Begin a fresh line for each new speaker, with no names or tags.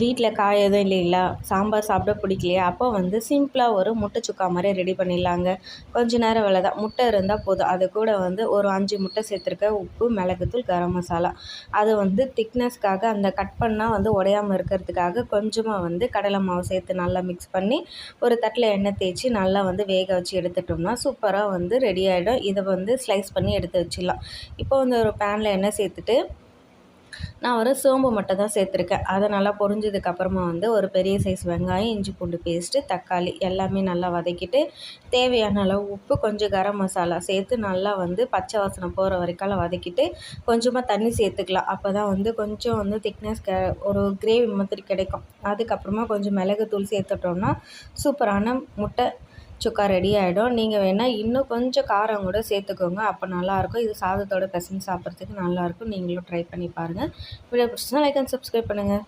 வீட்டில் காய் எதுவும் இல்லைங்களா, சாம்பார் சாப்பிட பிடிக்கலையா, அப்போ வந்து சிம்பிளாக ஒரு முட்டை சுக்கா மாதிரி ரெடி பண்ணிடலாங்க. கொஞ்ச நேரம் வேலை தான். முட்டை இருந்தால் போதும். அது கூட வந்து ஒரு 5 முட்டை சேர்த்துருக்கேன். உப்பு, மிளகுத்தூள், கரம் மசாலா. அது வந்து திக்னஸ்க்காக அந்த கட் பண்ணால் வந்து உடையாமல் இருக்கிறதுக்காக கொஞ்சமாக வந்து கடலை மாவு சேர்த்து நல்லா மிக்ஸ் பண்ணி ஒரு தட்டில் எண்ணெய் தேய்ச்சி நல்லா வந்து வேக வச்சு எடுத்துட்டோம்னா சூப்பராக வந்து ரெடி ஆகிடும். இதை வந்து ஸ்லைஸ் பண்ணி எடுத்து வச்சிடலாம். இப்போ வந்து ஒரு பேனில் எண்ணெய் சேர்த்துட்டு நான் ஒரு சோம்பு மட்டும் தான் சேர்த்துருக்கேன். அதை நல்லா பொரிஞ்சதுக்கப்புறமா வந்து ஒரு பெரிய சைஸ் வெங்காயம், இஞ்சி பூண்டு பேஸ்ட்டு, தக்காளி எல்லாமே நல்லா வதக்கிட்டு தேவையான அளவு உப்பு, கொஞ்சம் கரம் மசாலா சேர்த்து நல்லா வந்து பச்சை வாசனை போகிற வரைக்கும் வதக்கிட்டு கொஞ்சமாக தண்ணி சேர்த்துக்கலாம். அப்போ தான் வந்து கொஞ்சம் வந்து திக்னஸ் ஒரு கிரேவி மாதிரி கிடைக்கும். அதுக்கப்புறமா கொஞ்சம் மிளகுத்தூள் சேர்த்துட்டோம்னா சூப்பரான முட்டை சுக்கா ரெடி ஆகிடும். நீங்கள் வேணால் இன்னும் கொஞ்சம் காரம் கூட சேர்த்துக்கோங்க. அப்போ நல்லாயிருக்கும். இது சாதத்தோட பெசஞ்சு சாப்பிட்றதுக்கு நல்லாயிருக்கும். நீங்களும் ட்ரை பண்ணி பாருங்கள். வீடியோ பிடிச்சிருந்தா லைக் அண்ட் சப்ஸ்கிரைப் பண்ணுங்கள்.